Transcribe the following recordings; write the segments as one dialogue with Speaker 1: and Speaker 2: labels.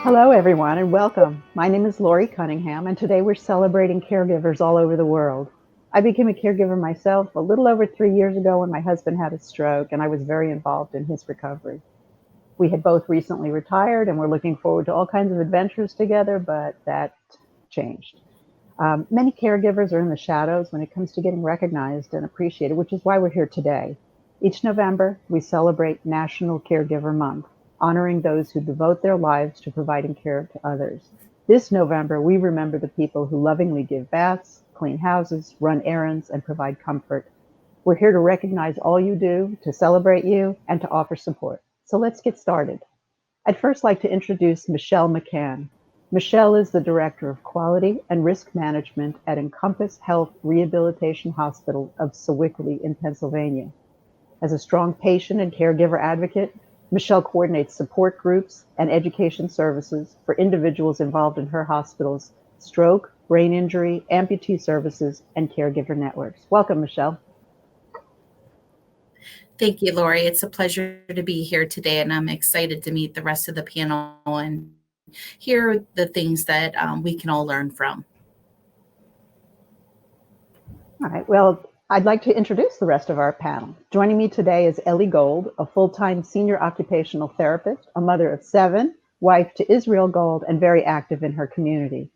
Speaker 1: Hello, everyone, and welcome. My name is Lori Cunningham, and today we're celebrating caregivers all over the world. I became a caregiver myself a little over 3 years ago when my husband had a stroke, and I was very involved in his recovery. We had both recently retired, and we're looking forward to all kinds of adventures together, but that changed. Many caregivers are in the shadows when it comes to getting recognized and appreciated, which is why we're here today. Each November, we celebrate National Caregiver Month, honoring those who devote their lives to providing care to others. This November, we remember the people who lovingly give baths, clean houses, run errands, and provide comfort. We're here to recognize all you do, to celebrate you, and to offer support. So let's get started. I'd first like to introduce Michelle McCann. Michelle is the Director of Quality and Risk Management at Encompass Health Rehabilitation Hospital of Sewickley in Pennsylvania. As a strong patient and caregiver advocate, Michelle coordinates support groups and education services for individuals involved in her hospital's stroke, brain injury, amputee services, and caregiver networks. Welcome, Michelle.
Speaker 2: Thank you, Lori. It's a pleasure to be here today, and I'm excited to meet the rest of the panel and hear the things that we can all learn from.
Speaker 1: All right, well, I'd like to introduce the rest of our panel. Joining me today is Ellie Gold, a full-time senior occupational therapist, a mother of 7, wife to Israel Gold, and very active in her community.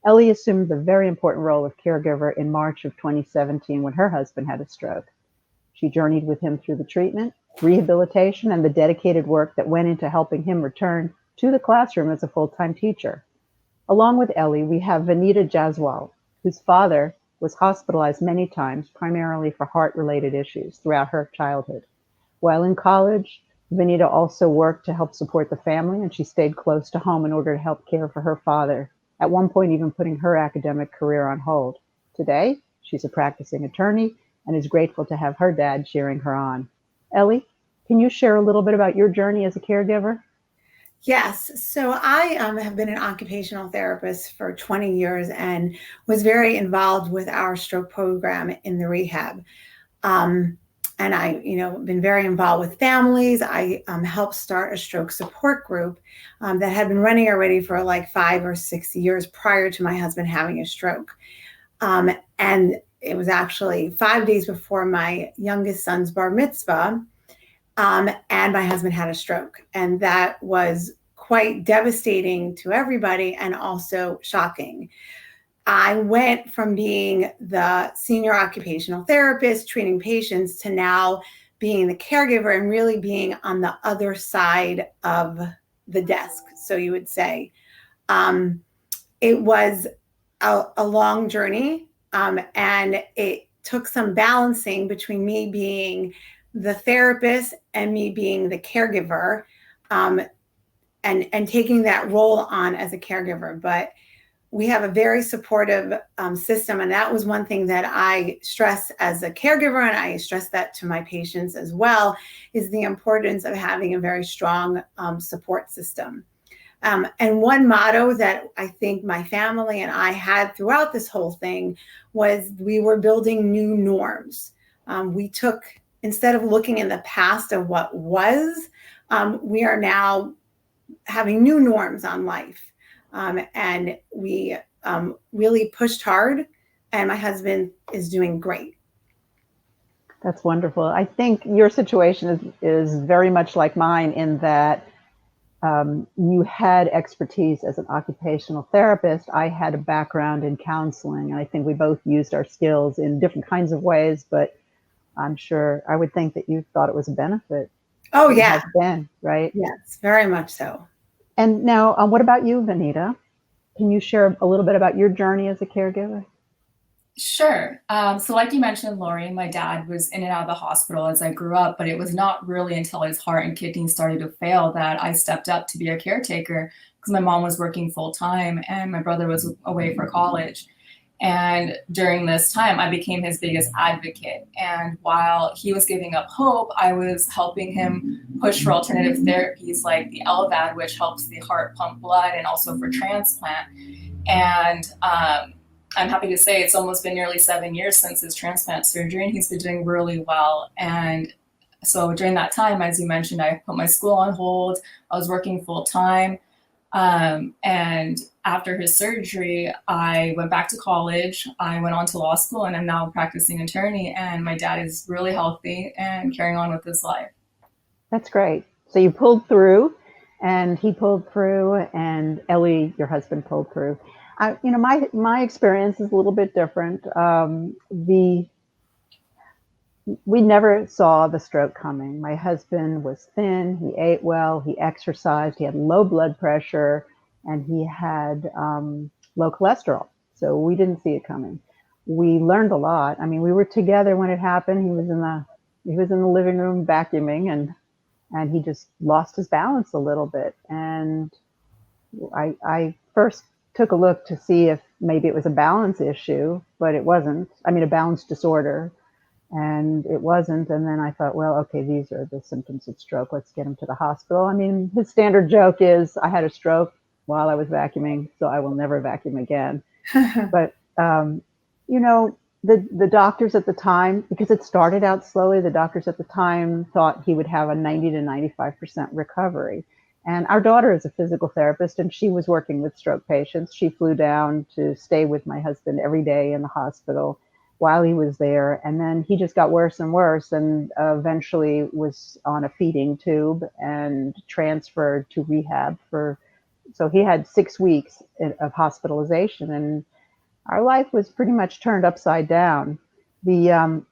Speaker 1: Ellie assumed the very important role of caregiver in March of 2017 when her husband had a stroke. She journeyed with him through the treatment, rehabilitation, and the dedicated work that went into helping him return to the classroom as a full-time teacher. Along with Ellie, we have Vanita Jaswal, whose father was hospitalized many times, primarily for heart-related issues throughout her childhood. While in college, Vanita also worked to help support the family, and she stayed close to home in order to help care for her father, at one point even putting her academic career on hold. Today, she's a practicing attorney and is grateful to have her dad cheering her on. Ellie, can you share a little bit about your journey as a caregiver?
Speaker 3: Yes. So I have been an occupational therapist for 20 years and was very involved with our stroke program in the rehab. And I, been very involved with families. I helped start a stroke support group that had been running already for like 5 or 6 years prior to my husband having a stroke. And it was actually 5 days before my youngest son's bar mitzvah. And my husband had a stroke, and that was quite devastating to everybody and also shocking. I went from being the senior occupational therapist treating patients to now being the caregiver and really being on the other side of the desk, so you would say. It was a long journey, and it took some balancing between me being the therapist and me being the caregiver, and taking that role on as a caregiver. But we have a very supportive system, and that was one thing that I stress as a caregiver, and I stress that to my patients as well, is the importance of having a very strong support system. And one motto that I think my family and I had throughout this whole thing was we were building new norms. Instead of looking in the past of what was, we are now having new norms on life. And we really pushed hard, and my husband is doing great.
Speaker 1: That's wonderful. I think your situation is very much like mine in that you had expertise as an occupational therapist. I had a background in counseling, and I think we both used our skills in different kinds of ways, but I'm sure I would think that you thought it was a benefit.
Speaker 3: Oh, yeah.
Speaker 1: It has been, right?
Speaker 3: Yes, very much so.
Speaker 1: And now, what about you, Vanita? Can you share a little bit about your journey as a caregiver?
Speaker 4: Sure. So like you mentioned, Lori, my dad was in and out of the hospital as I grew up, but it was not really until his heart and kidneys started to fail that I stepped up to be a caretaker, because my mom was working full time and my brother was away for college. And during this time, I became his biggest advocate. And while he was giving up hope, I was helping him push for alternative therapies like the LVAD, which helps the heart pump blood, and also for transplant. And I'm happy to say it's almost been nearly 7 years since his transplant surgery, and he's been doing really well. And so during that time, as you mentioned, I put my school on hold. I was working full time. And after his surgery, I went back to college. I went on to law school, and I'm now a practicing attorney. And my dad is really healthy and carrying on with his life.
Speaker 1: That's great. So you pulled through, and he pulled through, and Ellie, your husband, pulled through. My experience is a little bit different. We never saw the stroke coming. My husband was thin, he ate well, he exercised, he had low blood pressure, and he had low cholesterol. So we didn't see it coming. We learned a lot. I mean, we were together when it happened. He was in the living room vacuuming, and he just lost his balance a little bit. And I first took a look to see if maybe it was a balance issue, but it wasn't. I mean, a balance disorder. And it wasn't. And then I thought, well, okay, these are the symptoms of stroke. Let's get him to the hospital. I mean, his standard joke is, I had a stroke while I was vacuuming, so I will never vacuum again. But, the doctors at the time, because it started out slowly, the doctors at the time thought he would have a 90 to 95% recovery. And our daughter is a physical therapist, and she was working with stroke patients. She flew down to stay with my husband every day in the hospital while he was there. And then he just got worse and worse, and eventually was on a feeding tube and transferred to rehab so he had 6 weeks of hospitalization, and our life was pretty much turned upside down. The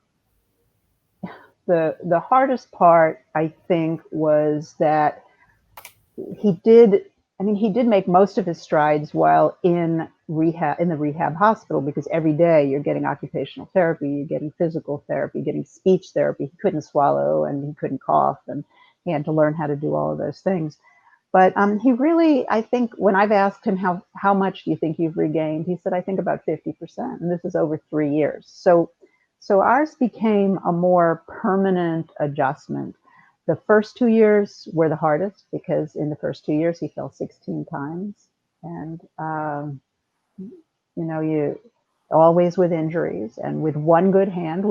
Speaker 1: hardest part, I think, was that he did make most of his strides while in the rehab hospital, because every day you're getting occupational therapy, you're getting physical therapy, getting speech therapy. He couldn't swallow and he couldn't cough, and he had to learn how to do all of those things. But he really, I think, when I've asked him how much do you think you've regained, he said, I think about 50%, and this is over 3 years. So ours became a more permanent adjustment. The first 2 years were the hardest, because in the first 2 years he fell 16 times, and you always with injuries, and with one hand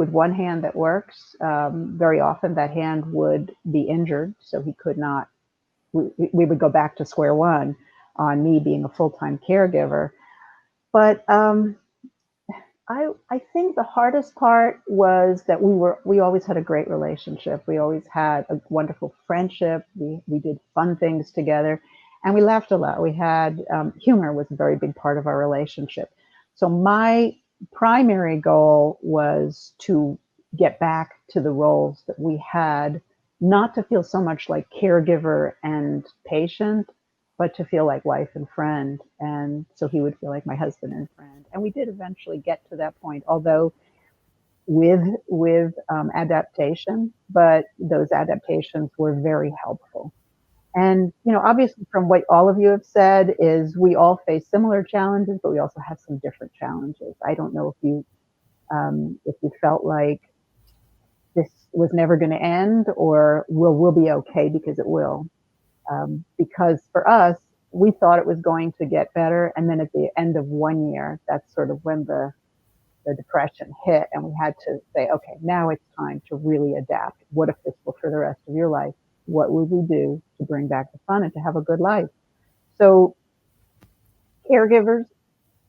Speaker 1: that works. Very often that hand would be injured, so he could not. We would go back to square one on me being a full-time caregiver. But I think the hardest part was that we always had a great relationship. We always had a wonderful friendship. We did fun things together, and we laughed a lot. We had humor was a very big part of our relationship. So my primary goal was to get back to the roles that we had, not to feel so much like caregiver and patient, but to feel like wife and friend. And so he would feel like my husband and friend. And we did eventually get to that point, although with adaptation, but those adaptations were very helpful. And, obviously from what all of you have said is we all face similar challenges, but we also have some different challenges. I don't know if you felt like this was never going to end, or we'll be okay, because it will. Because for us, we thought it was going to get better. And then at the end of 1 year, that's sort of when the depression hit, and we had to say, okay, now it's time to really adapt. What if this were for the rest of your life? What would we do to bring back the fun and to have a good life? So caregivers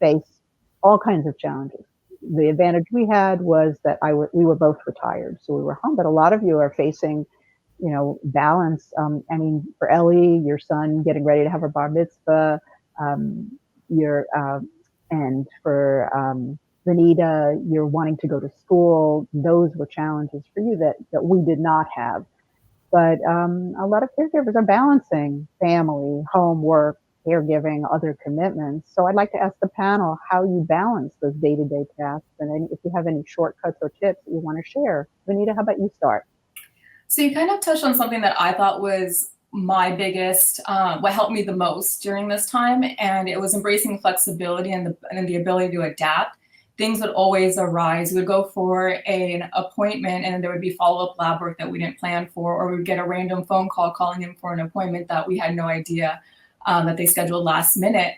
Speaker 1: face all kinds of challenges. The advantage we had was that we were both retired, so we were home. But a lot of you are facing, balance. For Ellie, your son getting ready to have her bar mitzvah, and for Vanita, you're wanting to go to school. Those were challenges for you that we did not have. But a lot of caregivers are balancing family, home, work, caregiving, other commitments. So I'd like to ask the panel how you balance those day-to-day tasks, and if you have any shortcuts or tips that you want to share. Vanita, how about you start?
Speaker 4: So you kind of touched on something that I thought was my biggest, what helped me the most during this time, and it was embracing flexibility and the ability to adapt. Things would always arise. We would go for an appointment, and there would be follow-up lab work that we didn't plan for, or we would get a random phone call calling in for an appointment that we had no idea that they scheduled last minute.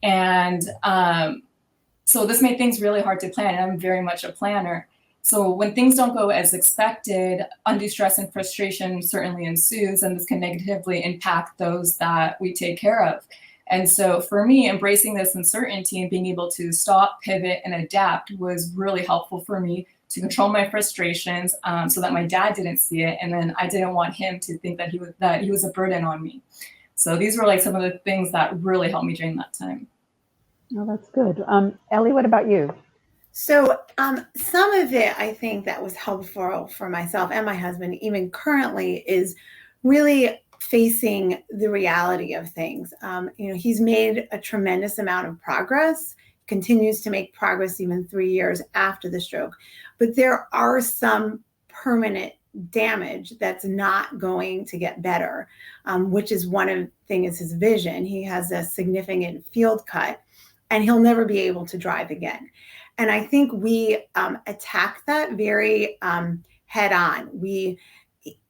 Speaker 4: And so this made things really hard to plan, and I'm very much a planner. So when things don't go as expected, undue stress and frustration certainly ensues, and this can negatively impact those that we take care of. And so for me, embracing this uncertainty and being able to stop, pivot, and adapt was really helpful for me to control my frustrations, so that my dad didn't see it. And then I didn't want him to think that he was a burden on me. So these were like some of the things that really helped me during that time.
Speaker 1: Oh, that's good. Ellie, what about you?
Speaker 3: So some of it, I think, that was helpful for myself and my husband, even currently, is really facing the reality of things. He's made a tremendous amount of progress, continues to make progress even 3 years after the stroke. But there are some permanent damage that's not going to get better, which is one of the things is his vision. He has a significant field cut and he'll never be able to drive again. And I think we attacked that very head on. We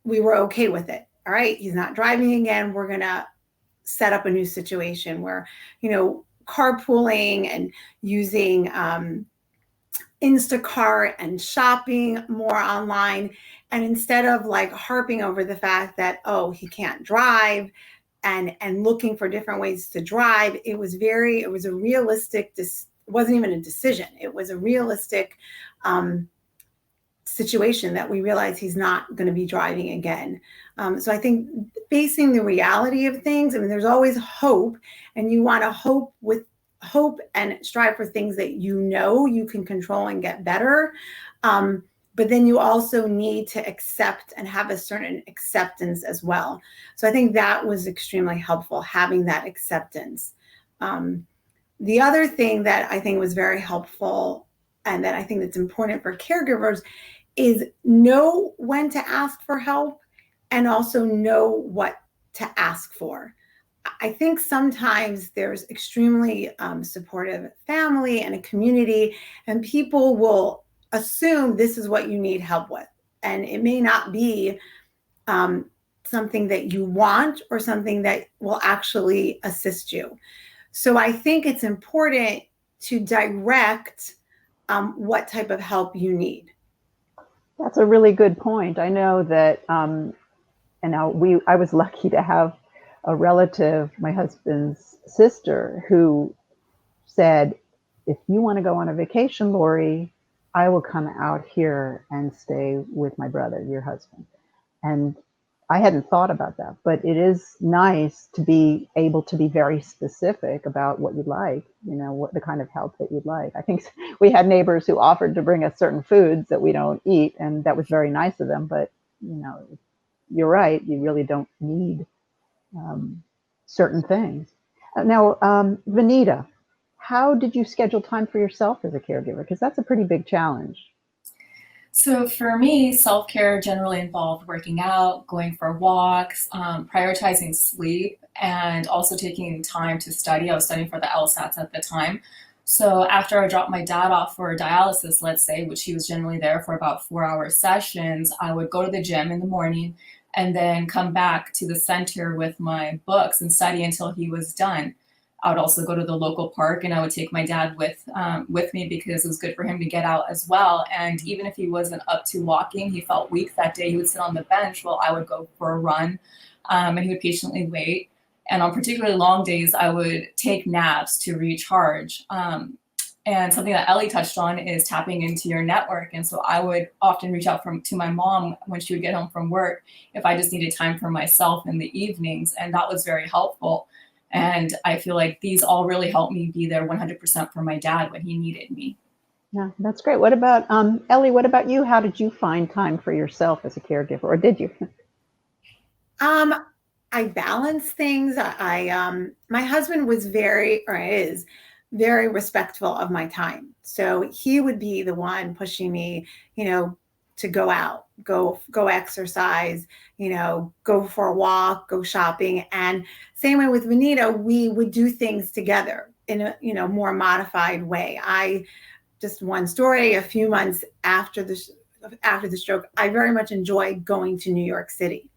Speaker 3: were okay with it. All right, he's not driving again. We're going to set up a new situation where, carpooling and using Instacart and shopping more online. And instead of like harping over the fact that, oh, he can't drive and looking for different ways to drive, it was a realistic, it wasn't even a decision. It was a realistic situation that we realized he's not going to be driving again. So I think facing the reality of things, there's always hope, and you want to hope and strive for things that you can control and get better. But then you also need to accept and have a certain acceptance as well. So I think that was extremely helpful, having that acceptance. The other thing that I think was very helpful, and that I think that's important for caregivers, is know when to ask for help and also know what to ask for. I think sometimes there's extremely supportive family and a community, and people will assume this is what you need help with. And it may not be something that you want or something that will actually assist you. So I think it's important to direct what type of help you need.
Speaker 1: That's a really good point. I know that, I was lucky to have a relative, my husband's sister, who said, if you want to go on a vacation, Lori, I will come out here and stay with my brother, your husband. And I hadn't thought about that, but it is nice to be able to be very specific about what you'd like, what the kind of help that you'd like. I think we had neighbors who offered to bring us certain foods that we don't eat, and that was very nice of them. But, you're right, you really don't need certain things. Now, Vanita, how did you schedule time for yourself as a caregiver? Because that's a pretty big challenge.
Speaker 4: So for me, self-care generally involved working out, going for walks, prioritizing sleep, and also taking time to study. I was studying for the LSATs at the time. So after I dropped my dad off for dialysis, let's say, which he was generally there for about 4-hour sessions, I would go to the gym in the morning and then come back to the center with my books and study until he was done. I would also go to the local park, and I would take my dad with me because it was good for him to get out as well. And even if he wasn't up to walking, he felt weak that day, he would sit on the bench while I would go for a run, and he would patiently wait. And on particularly long days, I would take naps to recharge. And something that Ellie touched on is tapping into your network. And so I would often reach out to my mom when she would get home from work if I just needed time for myself in the evenings. And that was very helpful. And I feel like these all really helped me be there 100% for my dad when he needed me.
Speaker 1: Yeah, that's great. What about, Ellie, what about you? How did you find time for yourself as a caregiver, or did you?
Speaker 3: I balance things. My husband is very respectful of my time. So he would be the one pushing me, to go out, go exercise, go for a walk, go shopping. And same way with Vanita, we would do things together in a, more modified way. Just one story, a few months after the stroke, I very much enjoyed going to New York City.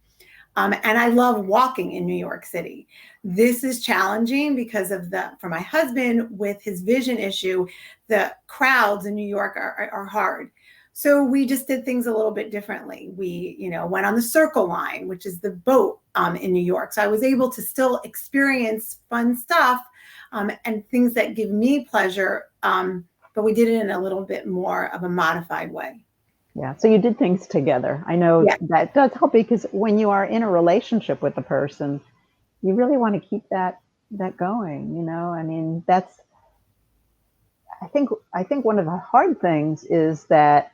Speaker 3: And I love walking in New York City. This is challenging because for my husband with his vision issue, the crowds in New York are hard. So we just did things a little bit differently. We, went on the Circle Line, which is the boat in New York. So I was able to still experience fun stuff and things that give me pleasure, but we did it in a little bit more of a modified way.
Speaker 1: Yeah, so you did things together. I know
Speaker 3: Yeah.
Speaker 1: that does help, because when you are in a relationship with a person, you really want to keep that going, you know? I mean, that's, I think one of the hard things is that,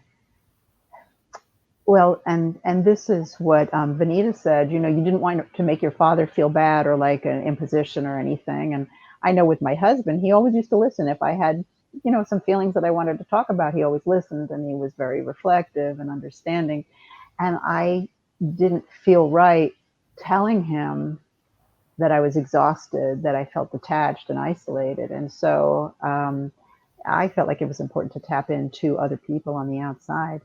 Speaker 1: well, and this is what Vanita said, you know, you didn't want to make your father feel bad or like an imposition or anything. And I know with my husband, he always used to listen. If I had, you know, some feelings that I wanted to talk about, he always listened, and he was very reflective and understanding. And I didn't feel right telling him that I was exhausted, that I felt detached and isolated. And so I felt like it was important to tap into other people on the outside.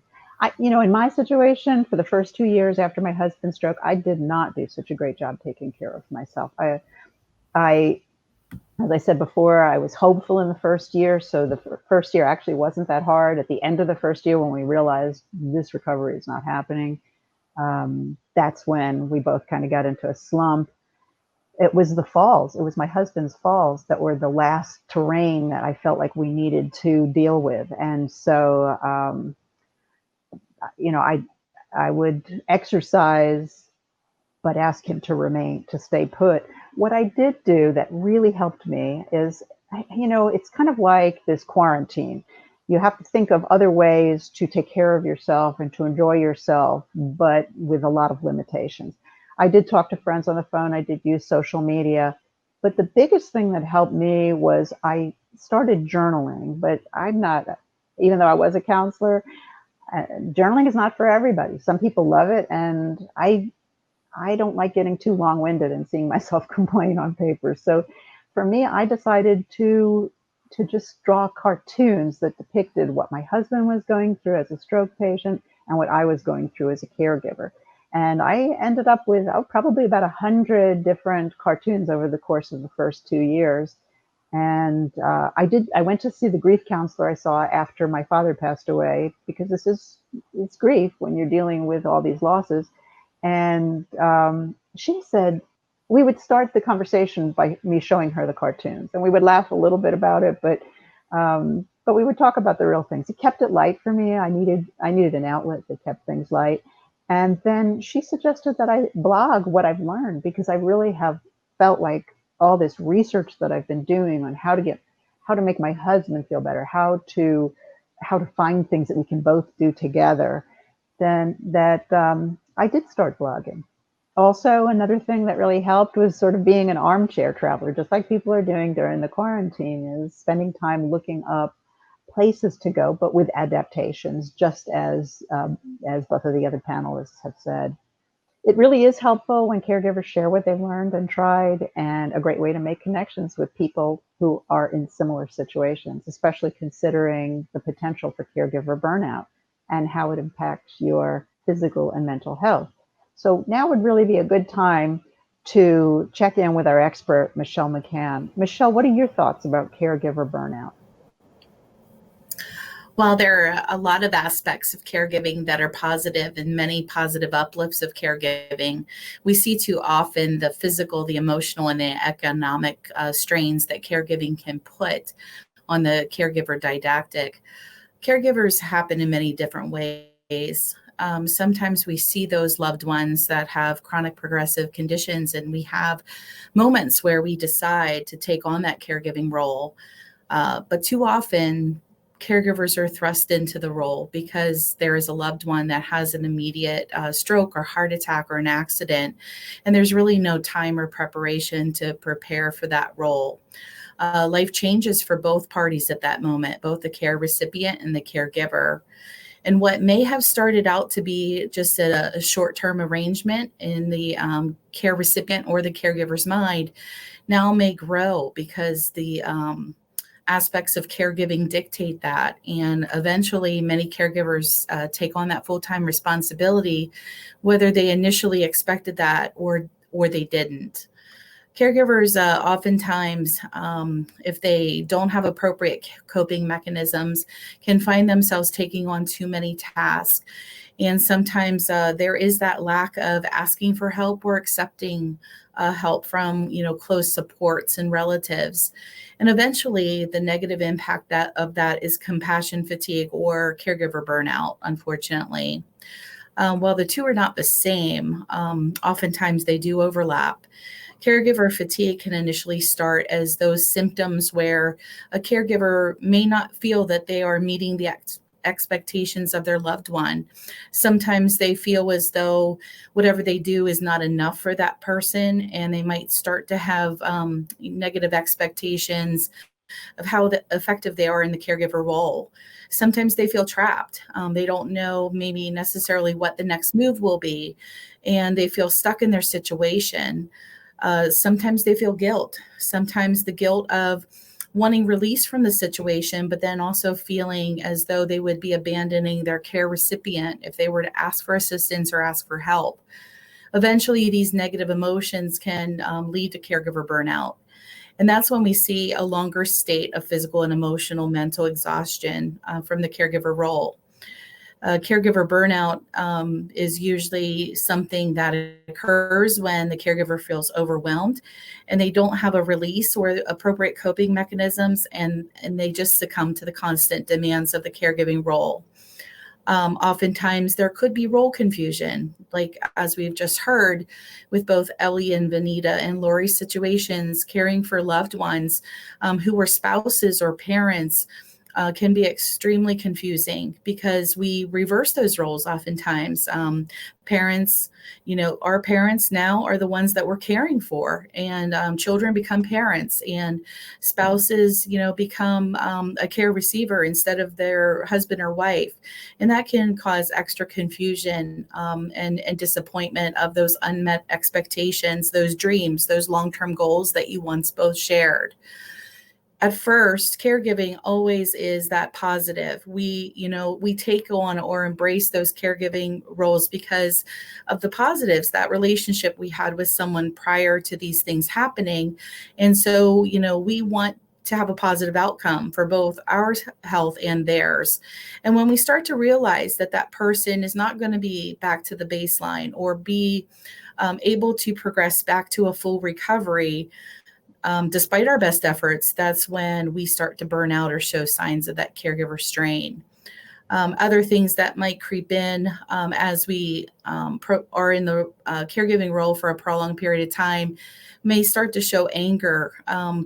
Speaker 1: You know, in my situation, for the first 2 years after my husband's stroke, I did not do such a great job taking care of myself. I as I said before, I was hopeful in the first year. So the first year actually wasn't that hard. At the end of the first year, when we realized this recovery is not happening, that's when we both kind of got into a slump. It was the falls. It was my husband's falls that were the last terrain that I felt like we needed to deal with. And so, you know, I would exercise, but ask him to stay put. What I did do that really helped me is, you know, it's kind of like this quarantine. You have to think of other ways to take care of yourself and to enjoy yourself, but with a lot of limitations. I did talk to friends on the phone. I did use social media. But the biggest thing that helped me was I started journaling. But I'm not, even though I was a counselor, journaling is not for everybody. Some people love it. And I don't like getting too long-winded and seeing myself complain on paper. So for me, I decided to just draw cartoons that depicted what my husband was going through as a stroke patient and what I was going through as a caregiver. And I ended up with probably about 100 different cartoons over the course of the first 2 years. And I went to see the grief counselor I saw after my father passed away, because it's grief when you're dealing with all these losses. And she said, we would start the conversation by me showing her the cartoons, and we would laugh a little bit about it, but we would talk about the real things. It kept it light for me. I needed an outlet that kept things light. And then she suggested that I blog what I've learned, because I really have felt like all this research that I've been doing on how to make my husband feel better, how to find things that we can both do together, then that I did start blogging. Also, another thing that really helped was sort of being an armchair traveler, just like people are doing during the quarantine, is spending time looking up places to go, but with adaptations, just as both of the other panelists have said. It really is helpful when caregivers share what they've learned and tried, and a great way to make connections with people who are in similar situations, especially considering the potential for caregiver burnout and how it impacts your physical and mental health. So now would really be a good time to check in with our expert, Michelle McCann. Michelle, what are your thoughts about caregiver burnout?
Speaker 2: While there are a lot of aspects of caregiving that are positive and many positive uplifts of caregiving, we see too often the physical, the emotional, and the economic strains that caregiving can put on the caregiver didactic. Caregivers happen in many different ways. Sometimes we see those loved ones that have chronic progressive conditions, and we have moments where we decide to take on that caregiving role. But too often, caregivers are thrust into the role because there is a loved one that has an immediate stroke or heart attack or an accident, and there's really no time or preparation to prepare for that role. Life changes for both parties at that moment, both the care recipient and the caregiver. And what may have started out to be just a short-term arrangement in the care recipient or the caregiver's mind now may grow because the aspects of caregiving dictate that. And eventually many caregivers take on that full-time responsibility, whether they initially expected that or they didn't. Caregivers oftentimes, if they don't have appropriate coping mechanisms, can find themselves taking on too many tasks. And sometimes there is that lack of asking for help or accepting help from, close supports and relatives. And eventually, the negative impact of that is compassion fatigue or caregiver burnout, unfortunately. While the two are not the same, oftentimes they do overlap. Caregiver fatigue can initially start as those symptoms where a caregiver may not feel that they are meeting the expectations of their loved one. Sometimes they feel as though whatever they do is not enough for that person, and they might start to have negative expectations of how effective they are in the caregiver role. Sometimes they feel trapped. They don't know maybe necessarily what the next move will be, and they feel stuck in their situation. Sometimes they feel guilt. Sometimes the guilt of wanting release from the situation, but then also feeling as though they would be abandoning their care recipient if they were to ask for assistance or ask for help. Eventually, these negative emotions can lead to caregiver burnout. And that's when we see a longer state of physical and emotional mental exhaustion from the caregiver role. Caregiver burnout is usually something that occurs when the caregiver feels overwhelmed and they don't have a release or appropriate coping mechanisms, and they just succumb to the constant demands of the caregiving role. Oftentimes there could be role confusion, like as we've just heard with both Ellie and Vanita and Lori's situations, caring for loved ones who were spouses or parents. Can be extremely confusing because we reverse those roles oftentimes. Parents, our parents now are the ones that we're caring for, and children become parents, and spouses, become a care receiver instead of their husband or wife. And that can cause extra confusion and disappointment of those unmet expectations, those dreams, those long-term goals that you once both shared. At first, caregiving always is that positive. We take on or embrace those caregiving roles because of the positives, that relationship we had with someone prior to these things happening. And so, we want to have a positive outcome for both our health and theirs. And when we start to realize that that person is not going to be back to the baseline or be able to progress back to a full recovery, despite our best efforts, that's when we start to burn out or show signs of that caregiver strain. Other things that might creep in as we are in the caregiving role for a prolonged period of time may start to show anger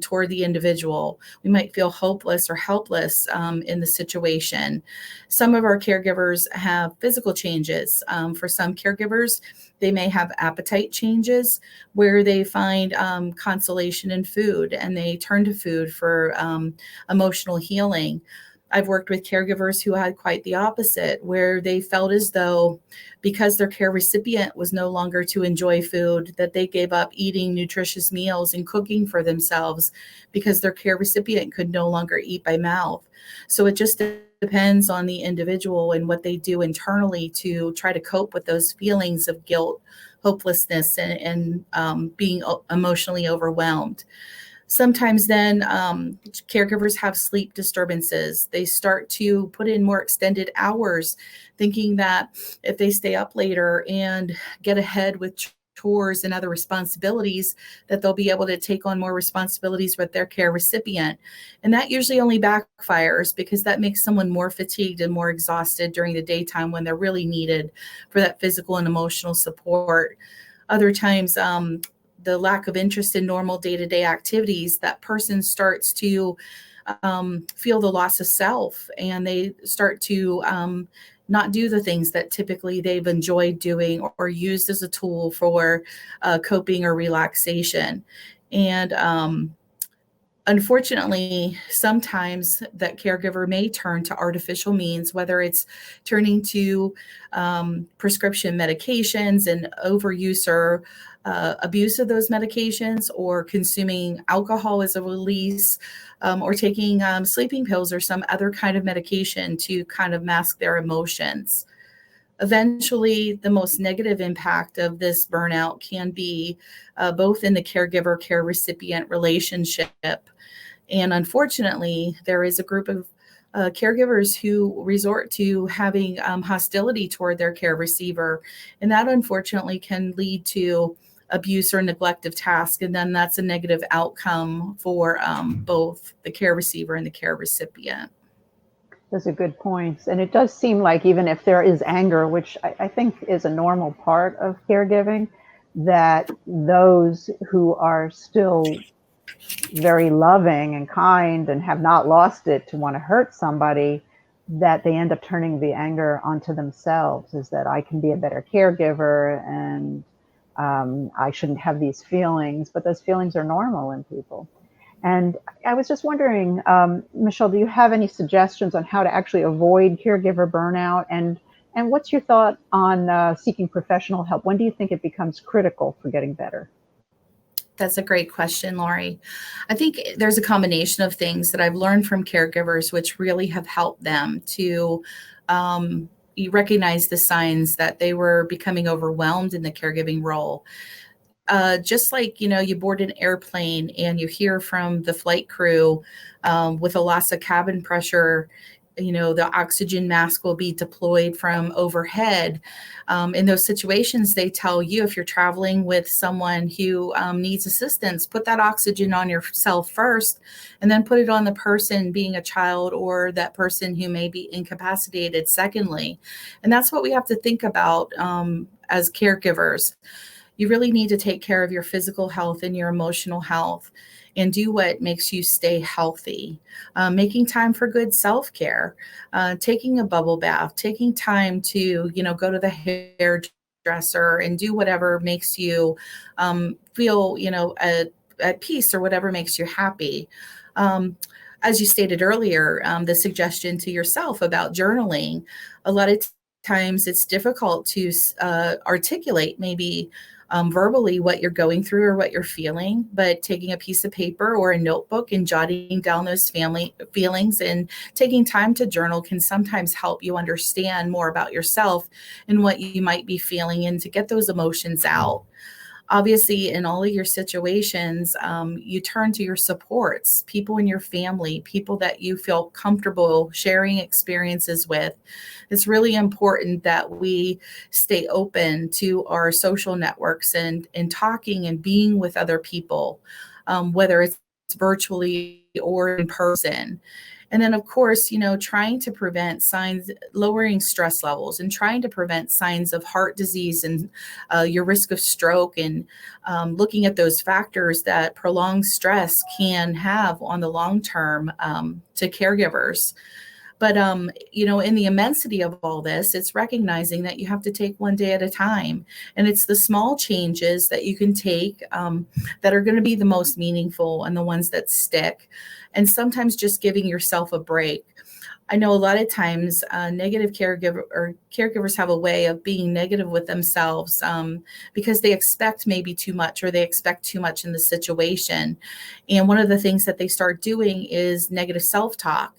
Speaker 2: toward the individual. We might feel hopeless or helpless in the situation. Some of our caregivers have physical changes. For some caregivers, they may have appetite changes where they find consolation in food and they turn to food for emotional healing. I've worked with caregivers who had quite the opposite, where they felt as though because their care recipient was no longer to enjoy food, that they gave up eating nutritious meals and cooking for themselves because their care recipient could no longer eat by mouth. So it just depends on the individual and what they do internally to try to cope with those feelings of guilt, hopelessness, and being emotionally overwhelmed. Sometimes then caregivers have sleep disturbances. They start to put in more extended hours, thinking that if they stay up later and get ahead with chores and other responsibilities, that they'll be able to take on more responsibilities with their care recipient. And that usually only backfires because that makes someone more fatigued and more exhausted during the daytime when they're really needed for that physical and emotional support. Other times, the lack of interest in normal day-to-day activities, that person starts to feel the loss of self, and they start to not do the things that typically they've enjoyed doing or used as a tool for coping or relaxation. And unfortunately, sometimes that caregiver may turn to artificial means, whether it's turning to prescription medications and overuse or abuse of those medications, or consuming alcohol as a release, or taking sleeping pills or some other kind of medication to kind of mask their emotions. Eventually, the most negative impact of this burnout can be both in the caregiver care recipient relationship. And unfortunately, there is a group of caregivers who resort to having hostility toward their care receiver. And that unfortunately can lead to abuse or neglect of task. And then that's a negative outcome for both the care receiver and the care recipient.
Speaker 1: Those are good points. And it does seem like even if there is anger, which I think is a normal part of caregiving, that those who are still very loving and kind and have not lost it to want to hurt somebody, that they end up turning the anger onto themselves, is that I can be a better caregiver and I shouldn't have these feelings, but those feelings are normal in people. And I was just wondering, Michelle, do you have any suggestions on how to actually avoid caregiver burnout? And what's your thought on seeking professional help? When do you think it becomes critical for getting better?
Speaker 2: That's a great question, Lori. I think there's a combination of things that I've learned from caregivers which really have helped them to you recognize the signs that they were becoming overwhelmed in the caregiving role. Just like, you board an airplane and you hear from the flight crew with a loss of cabin pressure, the oxygen mask will be deployed from overhead. In those situations, they tell you if you're traveling with someone who needs assistance, put that oxygen on yourself first, and then put it on the person being a child or that person who may be incapacitated secondly. And that's what we have to think about as caregivers. You really need to take care of your physical health and your emotional health and do what makes you stay healthy. Making time for good self-care, taking a bubble bath, taking time to, go to the hairdresser and do whatever makes you feel, at peace or whatever makes you happy. As you stated earlier, the suggestion to yourself about journaling, a lot of times it's difficult to articulate maybe verbally what you're going through or what you're feeling, but taking a piece of paper or a notebook and jotting down those family feelings and taking time to journal can sometimes help you understand more about yourself and what you might be feeling and to get those emotions out. Obviously, in all of your situations, you turn to your supports, people in your family, people that you feel comfortable sharing experiences with. It's really important that we stay open to our social networks and talking and being with other people, whether it's virtually or in person. And then, of course, trying to prevent signs, lowering stress levels and trying to prevent signs of heart disease and your risk of stroke and looking at those factors that prolonged stress can have on the long term to caregivers. But, in the immensity of all this, it's recognizing that you have to take one day at a time. And it's the small changes that you can take that are going to be the most meaningful and the ones that stick. And sometimes just giving yourself a break. I know a lot of times negative caregivers have a way of being negative with themselves because they expect maybe too much or they expect too much in the situation. And one of the things that they start doing is negative self-talk.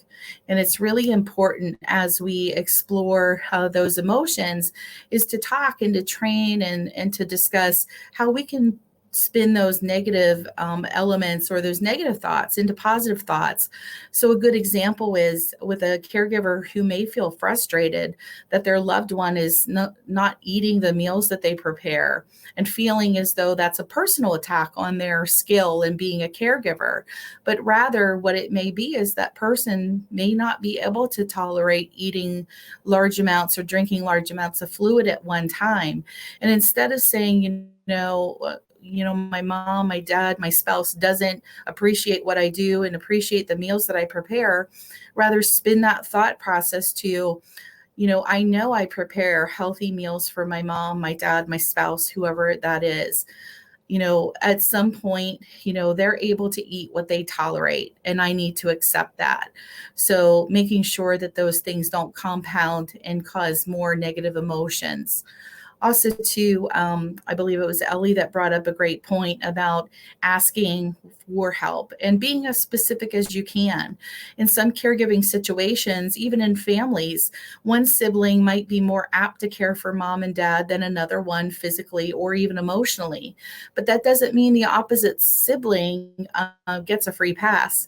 Speaker 2: And it's really important as we explore those emotions is to talk and to train and to discuss how we can spin those negative elements or those negative thoughts into positive thoughts. So a good example is with a caregiver who may feel frustrated that their loved one is not eating the meals that they prepare and feeling as though that's a personal attack on their skill in being a caregiver. But rather what it may be is that person may not be able to tolerate eating large amounts or drinking large amounts of fluid at one time. And instead of saying, my mom, my dad, my spouse doesn't appreciate what I do and appreciate the meals that I prepare, rather spin that thought process to, I know I prepare healthy meals for my mom, my dad, my spouse, whoever that is. At some point, they're able to eat what they tolerate, and I need to accept that. So making sure that those things don't compound and cause more negative emotions. Also, too, I believe it was Ellie that brought up a great point about asking for help and being as specific as you can. In some caregiving situations, even in families, one sibling might be more apt to care for mom and dad than another one physically or even emotionally. But that doesn't mean the opposite sibling gets a free pass.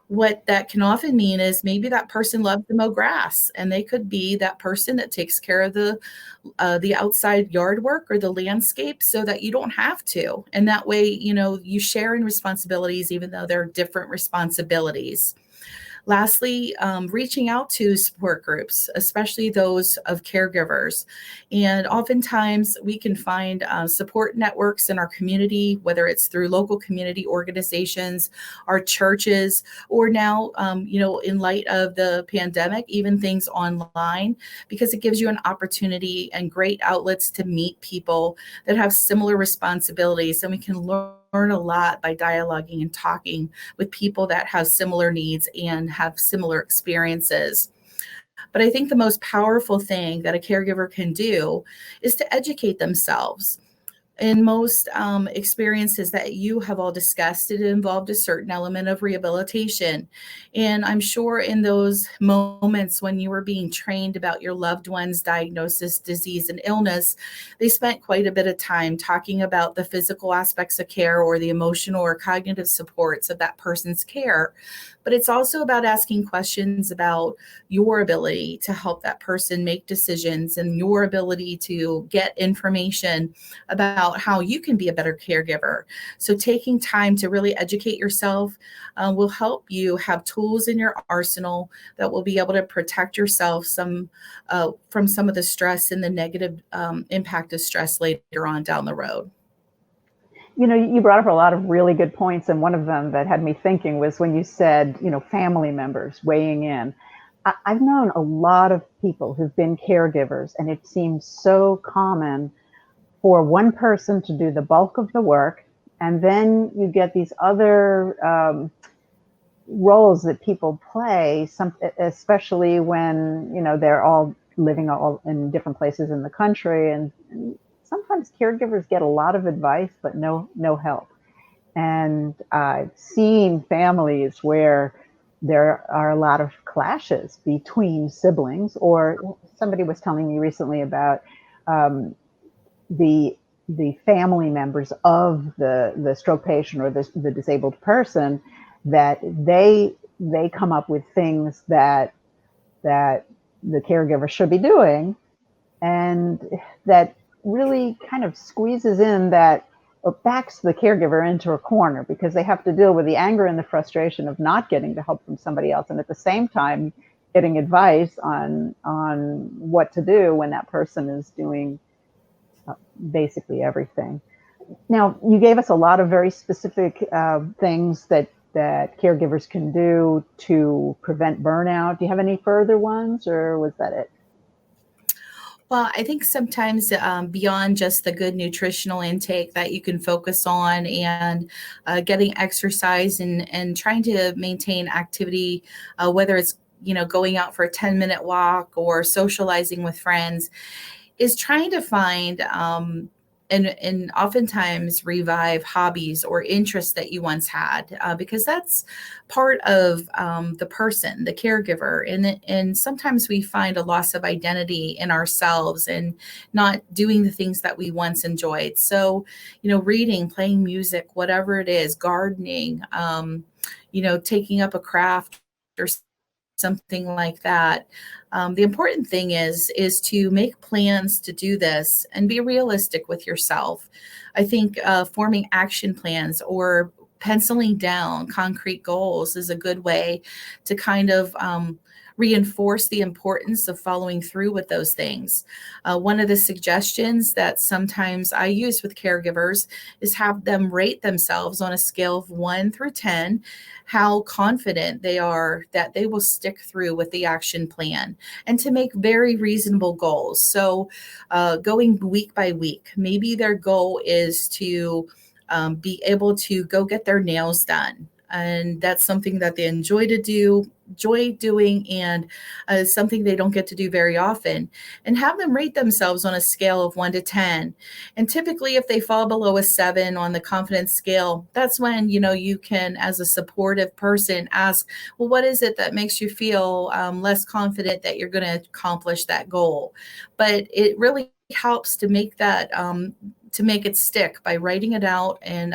Speaker 2: What that can often mean is maybe that person loves to mow grass, and they could be that person that takes care of the outside yard work or the landscape so that you don't have to. And that way, you share in responsibilities, even though they're different responsibilities. Lastly, reaching out to support groups, especially those of caregivers. And oftentimes we can find support networks in our community, whether it's through local community organizations, our churches, or now, in light of the pandemic, even things online, because it gives you an opportunity and great outlets to meet people that have similar responsibilities. And we can learn a lot by dialoguing and talking with people that have similar needs and have similar experiences. But I think the most powerful thing that a caregiver can do is to educate themselves. In most experiences that you have all discussed, it involved a certain element of rehabilitation. And I'm sure in those moments when you were being trained about your loved one's diagnosis, disease, and illness, they spent quite a bit of time talking about the physical aspects of care or the emotional or cognitive supports of that person's care. But it's also about asking questions about your ability to help that person make decisions and your ability to get information about how you can be a better caregiver. So taking time to really educate yourself will help you have tools in your arsenal that will be able to protect yourself from some of the stress and the negative impact of stress later on down the road.
Speaker 1: You brought up a lot of really good points, and one of them that had me thinking was when you said, family members weighing in. I've known a lot of people who've been caregivers, and it seems so common for one person to do the bulk of the work, and then you get these other roles that people play, especially when they're all living all in different places in the country, and sometimes caregivers get a lot of advice but no help. And I've seen families where there are a lot of clashes between siblings, or somebody was telling me recently about the family members of the stroke patient or the disabled person, that they come up with things that the caregiver should be doing, and that really kind of squeezes in that, or backs the caregiver into a corner, because they have to deal with the anger and the frustration of not getting the help from somebody else, and at the same time getting advice on what to do when that person is doing basically everything. Now, you gave us a lot of very specific things that caregivers can do to prevent burnout. Do you have any further ones, or was that it?
Speaker 2: Well, I think sometimes beyond just the good nutritional intake that you can focus on, and getting exercise and trying to maintain activity, whether it's going out for a 10-minute walk or socializing with friends, is trying to find and oftentimes revive hobbies or interests that you once had, because that's part of the person, the caregiver. And sometimes we find a loss of identity in ourselves and not doing the things that we once enjoyed. So, reading, playing music, whatever it is, gardening, taking up a craft or something like that. The important thing is to make plans to do this and be realistic with yourself. I think forming action plans or penciling down concrete goals is a good way to kind of reinforce the importance of following through with those things. One of the suggestions that sometimes I use with caregivers is have them rate themselves on a scale of 1 through 10, how confident they are that they will stick through with the action plan, and to make very reasonable goals. So going week by week, maybe their goal is to be able to go get their nails done. and that's something that they enjoy doing, and something they don't get to do very often. And have them rate themselves on a scale of 1 to 10. And typically, if they fall below a 7 on the confidence scale, that's when you can, as a supportive person, ask, well, what is it that makes you feel less confident that you're going to accomplish that goal? But it really helps to make that to make it stick by writing it out and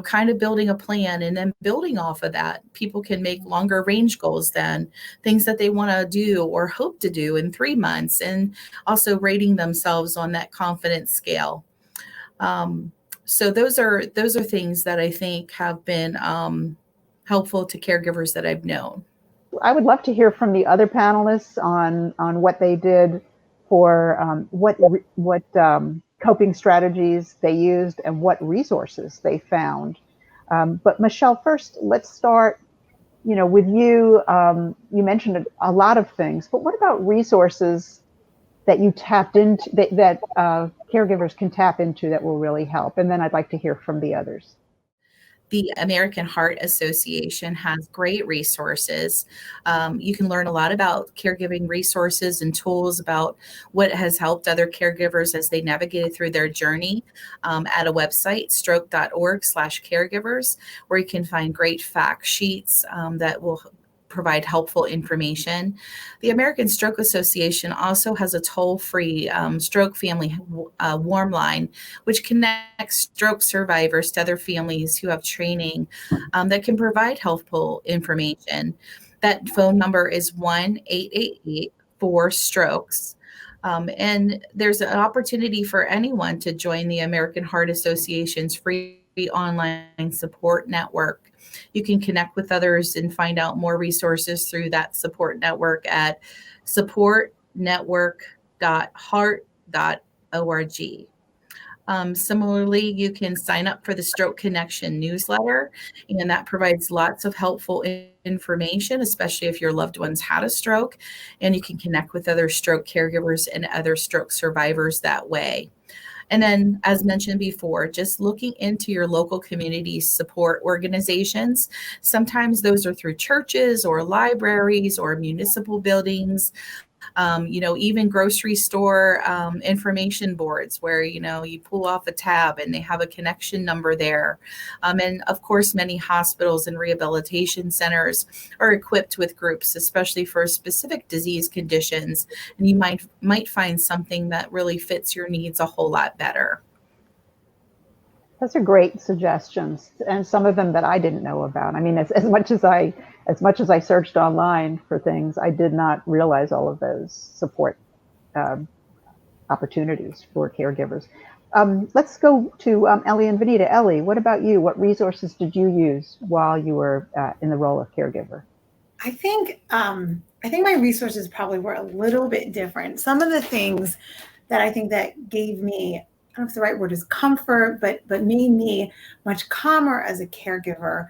Speaker 2: kind of building a plan, and then building off of that. People can make longer range goals then, things that they want to do or hope to do in 3 months, and also rating themselves on that confidence scale. So those are things that I think have been helpful to caregivers that I've known.
Speaker 1: I would love to hear from the other panelists on what they did for what coping strategies they used and what resources they found. But Michelle, first, let's start, with you. You mentioned a lot of things, but what about resources that you tapped into, that caregivers can tap into that will really help? And then I'd like to hear from the others.
Speaker 2: The American Heart Association has great resources. You can learn a lot about caregiving resources and tools about what has helped other caregivers as they navigated through their journey at a website, stroke.org/caregivers, where you can find great fact sheets that will provide helpful information. The American Stroke Association also has a toll-free stroke family warm line, which connects stroke survivors to other families who have training that can provide helpful information. That phone number is 1-888-4-STROKES. And there's an opportunity for anyone to join the American Heart Association's free online support network. You can connect with others and find out more resources through that support network at supportnetwork.heart.org. Similarly, you can sign up for the Stroke Connection newsletter, and that provides lots of helpful information, especially if your loved ones had a stroke, and you can connect with other stroke caregivers and other stroke survivors that way. And then, as mentioned before, just looking into your local community support organizations. Sometimes those are through churches or libraries or municipal buildings. Even grocery store information boards where, you pull off a tab and they have a connection number there. And of course, many hospitals and rehabilitation centers are equipped with groups, especially for specific disease conditions. And you might find something that really fits your needs a whole lot better.
Speaker 1: Those are great suggestions, and some of them that I didn't know about. I mean, as much as I searched online for things, I did not realize all of those support opportunities for caregivers. Let's go to Ellie and Vanita. Ellie, what about you? What resources did you use while you were in the role of caregiver?
Speaker 3: I think my resources probably were a little bit different. Some of the things that I think that gave me, I don't know if the right word is comfort, but made me much calmer as a caregiver,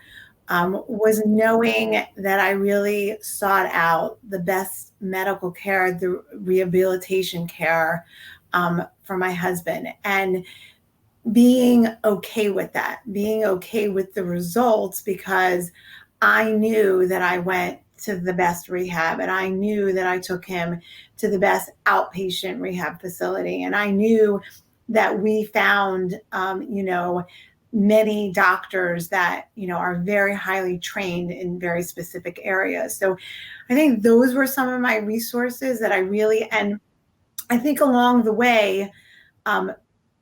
Speaker 3: was knowing that I really sought out the best medical care, the rehabilitation care for my husband, and being okay with that, being okay with the results, because I knew that I went to the best rehab, and I knew that I took him to the best outpatient rehab facility, and I knew that we found, many doctors that, are very highly trained in very specific areas. So I think those were some of my resources that and I think along the way,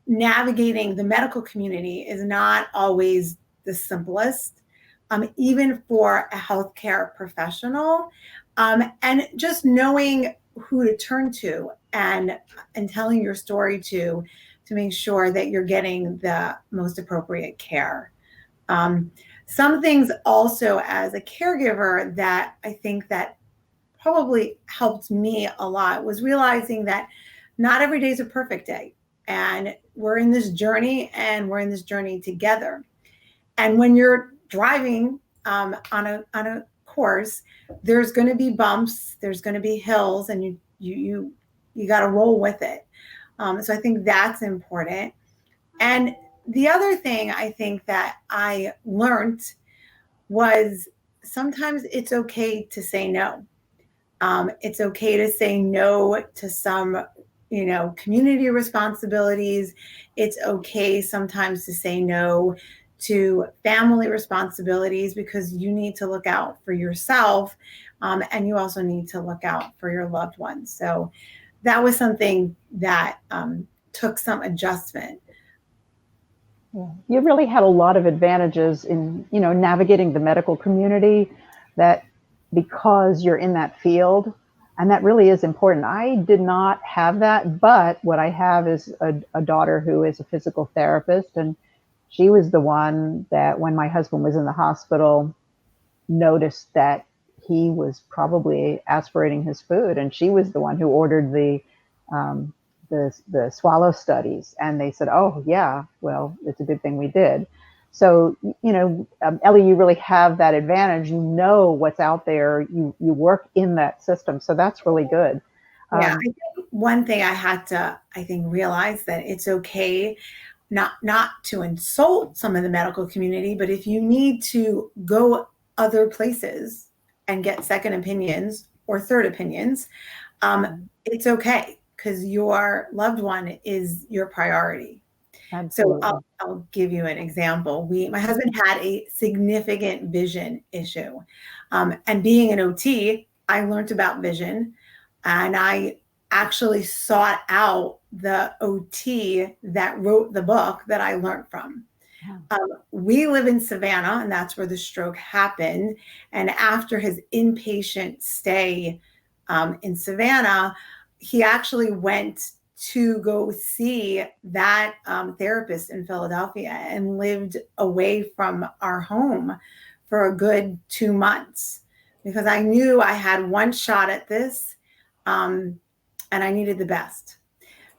Speaker 3: navigating the medical community is not always the simplest, even for a healthcare professional, and just knowing who to turn to and telling your story to make sure that you're getting the most appropriate care. Some things also as a caregiver that I think that probably helped me a lot was realizing that not every day is a perfect day, and we're in this journey together. And when you're driving on a course, there's going to be bumps, there's going to be hills, and you got to roll with it. So I think that's important. And the other thing I think that I learned was sometimes it's okay to say no. It's okay to say no to some, community responsibilities. It's okay sometimes to say no to family responsibilities because you need to look out for yourself, and you also need to look out for your loved ones. So that was something that took some adjustment.
Speaker 1: Yeah. You really had a lot of advantages in, navigating the medical community, that because you're in that field, and that really is important. I did not have that, but what I have is a daughter who is a physical therapist, and she was the one that when my husband was in the hospital noticed that he was probably aspirating his food, and she was the one who ordered um, the swallow studies, and they said, "Oh yeah, well, it's a good thing we did." So Ellie, you really have that advantage. You know what's out there. You work in that system, so that's really good.
Speaker 3: Yeah, I think one thing I had to, realize that it's okay not to insult some of the medical community, but if you need to go other places and get second opinions or third opinions, it's okay because your loved one is your priority.
Speaker 1: Absolutely.
Speaker 3: So I'll give you an example. My husband had a significant vision issue, and being an OT, I learned about vision, and I actually sought out the OT that wrote the book that I learned from. We live in Savannah, and that's where the stroke happened. And after his inpatient stay in Savannah, he actually went to go see that therapist in Philadelphia and lived away from our home for a good 2 months because I knew I had one shot at this, and I needed the best.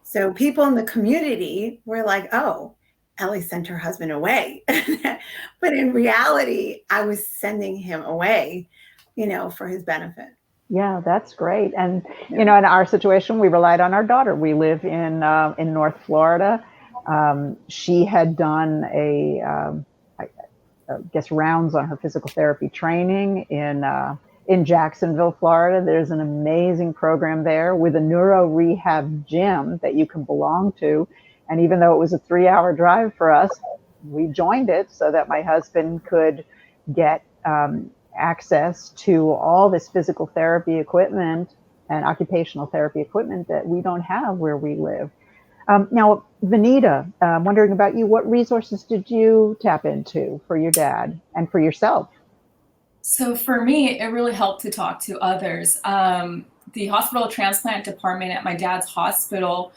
Speaker 3: So people in the community were like, "Oh, Ellie sent her husband away." But in reality, I was sending him away, for his benefit.
Speaker 1: Yeah, that's great. And in our situation, we relied on our daughter. We live in North Florida. She had done I guess, rounds on her physical therapy training in Jacksonville, Florida. There's an amazing program there with a neuro rehab gym that you can belong to. And even though it was a 3-hour drive for us, we joined it so that my husband could get access to all this physical therapy equipment and occupational therapy equipment that we don't have where we live. Now, Vanita, I'm wondering about you. What resources did you tap into for your dad and for yourself?
Speaker 4: So for me, it really helped to talk to others. The hospital transplant department at my dad's hospital,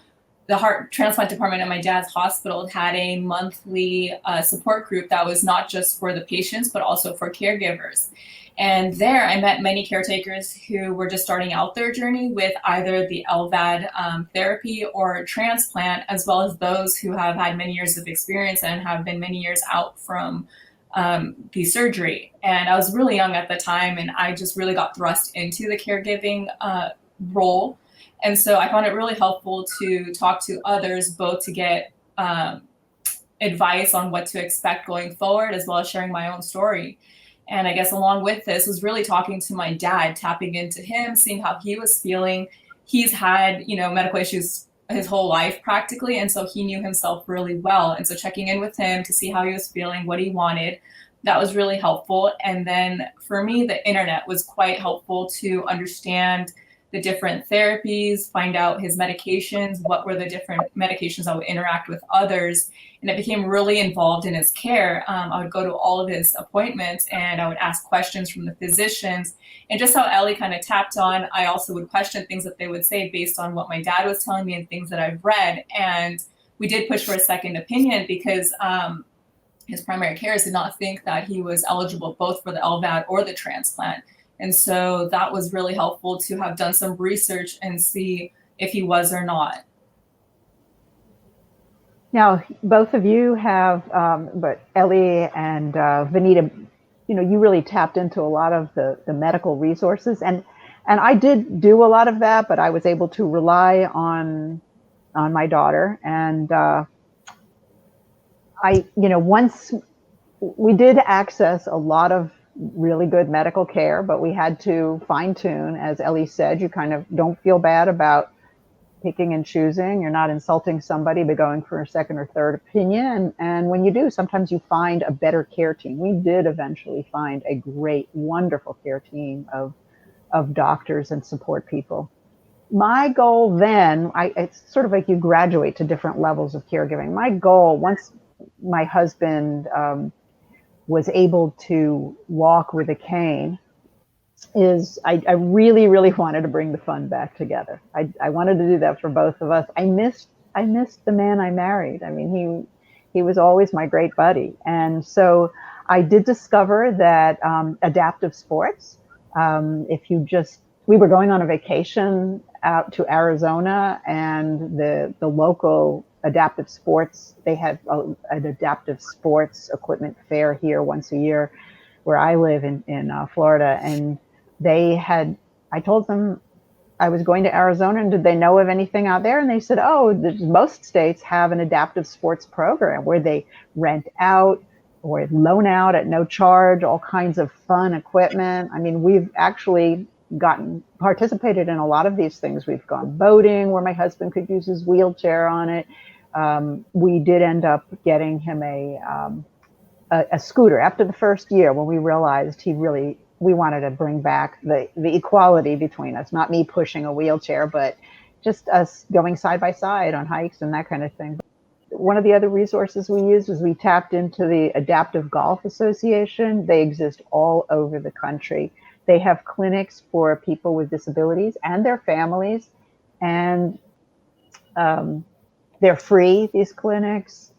Speaker 4: the heart transplant department at my dad's hospital had a monthly support group that was not just for the patients, but also for caregivers. And there I met many caretakers who were just starting out their journey with either the LVAD therapy or transplant, as well as those who have had many years of experience and have been many years out from the surgery. And I was really young at the time, and I just really got thrust into the caregiving role. And so I found it really helpful to talk to others, both to get advice on what to expect going forward, as well as sharing my own story. And I guess along with this was really talking to my dad, tapping into him, seeing how he was feeling. He's had, medical issues his whole life practically. And so he knew himself really well. And so checking in with him to see how he was feeling, what he wanted, that was really helpful. And then for me, the internet was quite helpful to understand the different therapies, find out his medications, what were the different medications that would interact with others. And it became really involved in his care. I would go to all of his appointments and I would ask questions from the physicians. And just how Ellie kind of tapped on, I also would question things that they would say based on what my dad was telling me and things that I've read. And we did push for a second opinion because his primary care did not think that he was eligible both for the LVAD or the transplant. And so that was really helpful to have done some research and see if he was or not.
Speaker 1: Now, both of you have, but Ellie and Vanita, you really tapped into a lot of the medical resources. And I did do a lot of that, but I was able to rely on my daughter. And once we did access a lot of really good medical care, but we had to fine tune. As Ellie said, you kind of don't feel bad about picking and choosing. You're not insulting somebody, but going for a second or third opinion. And when you do, sometimes you find a better care team. We did eventually find a great, wonderful care team of doctors and support people. My goal then, it's sort of like you graduate to different levels of caregiving. My goal, once my husband was able to walk with a cane, is I really, really wanted to bring the fun back together. I wanted to do that for both of us. I missed the man I married. I mean, he was always my great buddy. And so I did discover that adaptive sports, we were going on a vacation out to Arizona, and the local adaptive sports, they have an adaptive sports equipment fair here once a year where I live in Florida. And I told them I was going to Arizona, and did they know of anything out there? And they said, oh, most states have an adaptive sports program where they rent out or loan out at no charge all kinds of fun equipment. I mean, we've actually participated in a lot of these things. We've gone boating where my husband could use his wheelchair on it. We did end up getting him a scooter after the first year, when we realized we wanted to bring back the equality between us, not me pushing a wheelchair, but just us going side by side on hikes and that kind of thing. One of the other resources we used was we tapped into the Adaptive Golf Association. They exist all over the country. They have clinics for people with disabilities and their families, and they're free, these clinics.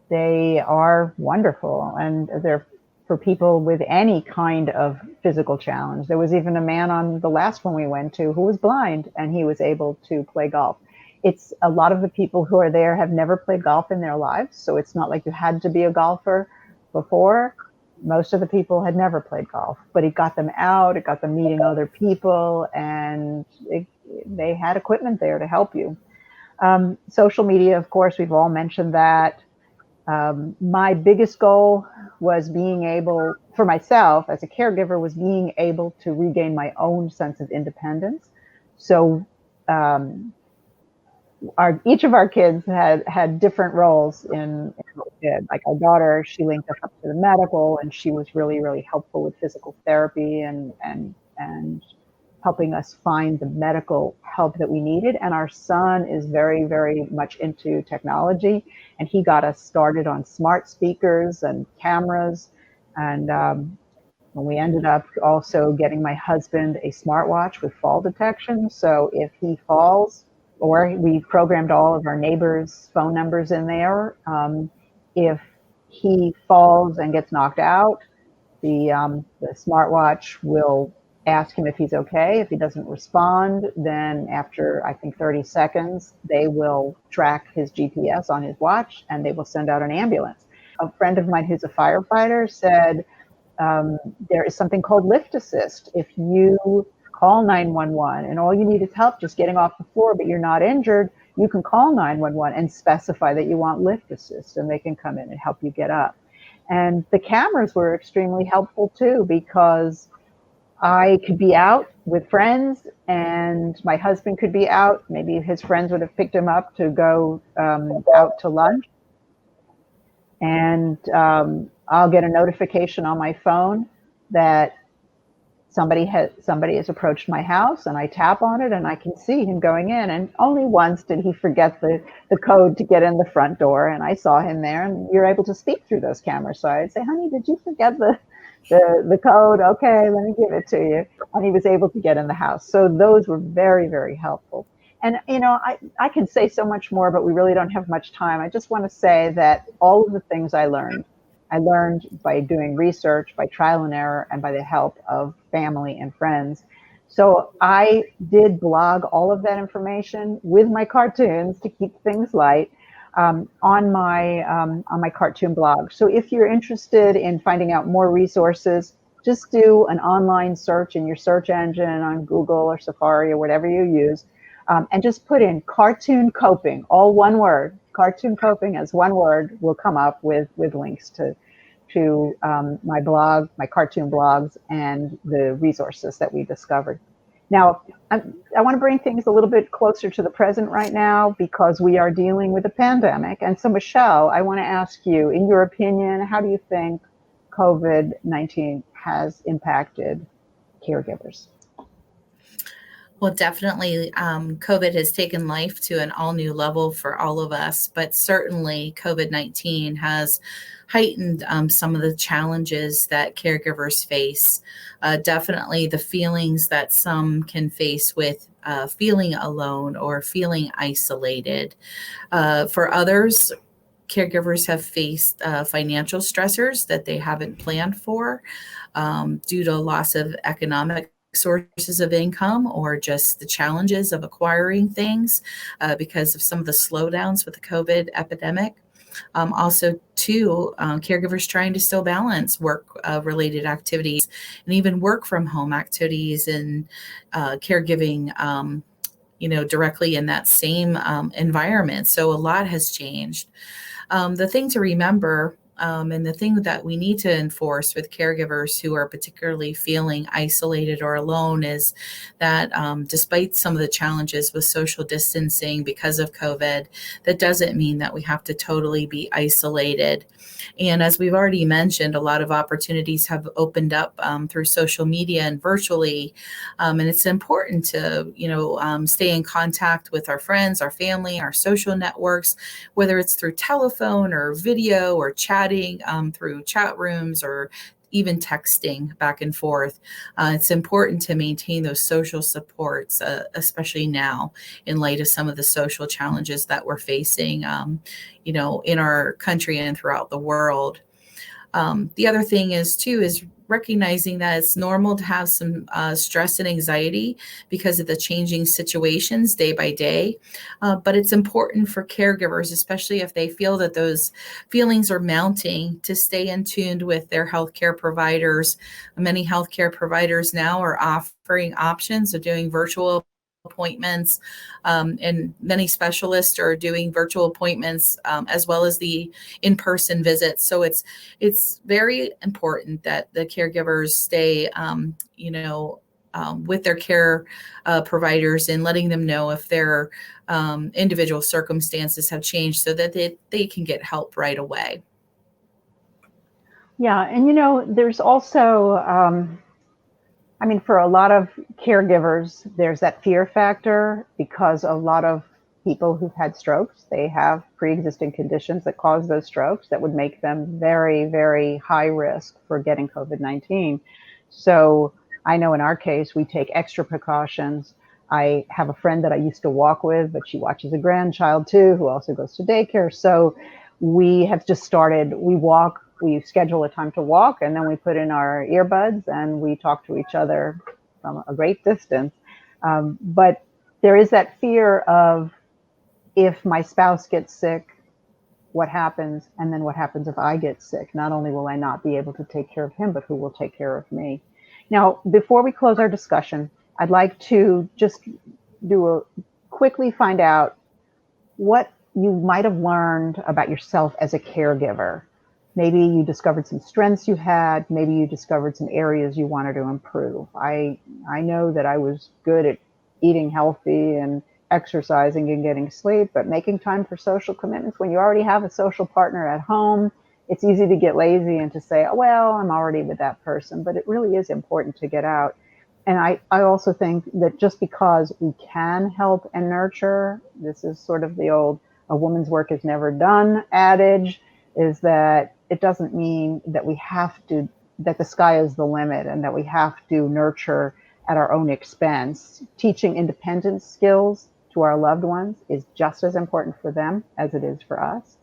Speaker 1: They are wonderful, and they're for people with any kind of physical challenge. There was even a man on the last one we went to who was blind, and he was able to play golf. It's a lot of the people who are there have never played golf in their lives, so it's not like you had to be a golfer before. Most of the people had never played golf, but it got them out, it got them meeting other people, and they had equipment there to help you. Social media, of course, we've all mentioned that. My biggest goal was for myself as a caregiver, was being able to regain my own sense of independence. So each of our kids had different roles in what we did. Like our daughter, she linked us up to the medical, and she was really, really helpful with physical therapy and helping us find the medical help that we needed. And our son is very, very much into technology, and he got us started on smart speakers and cameras. And we ended up also getting my husband a smartwatch with fall detection. So if he falls, or we programmed all of our neighbors' phone numbers in there. If he falls and gets knocked out, the smartwatch will ask him if he's okay. If he doesn't respond, then after, I think, 30 seconds, they will track his GPS on his watch, and they will send out an ambulance. A friend of mine who's a firefighter said there is something called lift assist. If you call 911 and all you need is help just getting off the floor, but you're not injured, you can call 911 and specify that you want lift assist, and they can come in and help you get up. And the cameras were extremely helpful too, because I could be out with friends and my husband could be out. Maybe his friends would have picked him up to go out to lunch. And I'll get a notification on my phone that somebody has approached my house, and I tap on it and I can see him going in. And only once did he forget the code to get in the front door, and I saw him there, and you're able to speak through those cameras. So I'd say, honey, did you forget the code? Okay, let me give it to you. And he was able to get in the house. So those were very, very helpful. And, I can say so much more, but we really don't have much time. I just want to say that all of the things I learned by doing research, by trial and error, and by the help of family and friends. So I did blog all of that information with my cartoons to keep things light on my cartoon blog. So if you're interested in finding out more resources, just do an online search in your search engine on Google or Safari or whatever you use, and just put in cartoon coping, all one word. Cartoon coping as one word will come up with links to to my blog, my cartoon blogs, and the resources that we discovered. Now, I want to bring things a little bit closer to the present right now because we are dealing with a pandemic. And so, Michelle, I want to ask you, in your opinion, how do you think COVID-19 has impacted caregivers?
Speaker 2: Well, definitely, COVID has taken life to an all new level for all of us, but certainly COVID-19 has heightened some of the challenges that caregivers face. Definitely the feelings that some can face with feeling alone or feeling isolated. For others, caregivers have faced financial stressors that they haven't planned for due to loss of economic sources of income or just the challenges of acquiring things because of some of the slowdowns with the COVID epidemic. Also, too, caregivers trying to still balance work related activities and even work from home activities and caregiving. Directly in that same environment. So a lot has changed. The thing to remember and the thing that we need to enforce with caregivers who are particularly feeling isolated or alone is that despite some of the challenges with social distancing because of COVID, that doesn't mean that we have to totally be isolated. And as we've already mentioned, a lot of opportunities have opened up through social media and virtually. And it's important to, stay in contact with our friends, our family, our social networks, whether it's through telephone or video or chatting through chat rooms or even texting back and forth. It's important to maintain those social supports, especially now in light of some of the social challenges that we're facing, in our country and throughout the world. The other thing is recognizing that it's normal to have some stress and anxiety because of the changing situations day by day. But it's important for caregivers, especially if they feel that those feelings are mounting, to stay in tune with their healthcare providers. Many healthcare providers now are offering options of doing virtual appointments, and many specialists are doing virtual appointments as well as the in-person visits. So it's very important that the caregivers stay, with their care providers and letting them know if their individual circumstances have changed so that they can get help right away.
Speaker 1: Yeah, and there's also, for a lot of caregivers, there's that fear factor because a lot of people who've had strokes, they have pre-existing conditions that cause those strokes that would make them very, very high risk for getting COVID-19. So I know in our case, we take extra precautions. I have a friend that I used to walk with, but she watches a grandchild too, who also goes to daycare. So we have just started, we schedule a time to walk, and then we put in our earbuds and we talk to each other from a great distance. But there is that fear of, if my spouse gets sick, what happens? And then what happens if I get sick? Not only will I not be able to take care of him, but who will take care of me? Now, before we close our discussion, I'd like to just quickly find out what you might have learned about yourself as a caregiver. Maybe you discovered some strengths you had. Maybe you discovered some areas you wanted to improve. I know that I was good at eating healthy and exercising and getting sleep, but making time for social commitments, when you already have a social partner at home, it's easy to get lazy and to say, oh, well, I'm already with that person. But it really is important to get out. And I also think that just because we can help and nurture, this is sort of the old, a woman's work is never done adage, is that it doesn't mean that that the sky is the limit and that we have to nurture at our own expense. Teaching independence skills to our loved ones is just as important for them as it is for us.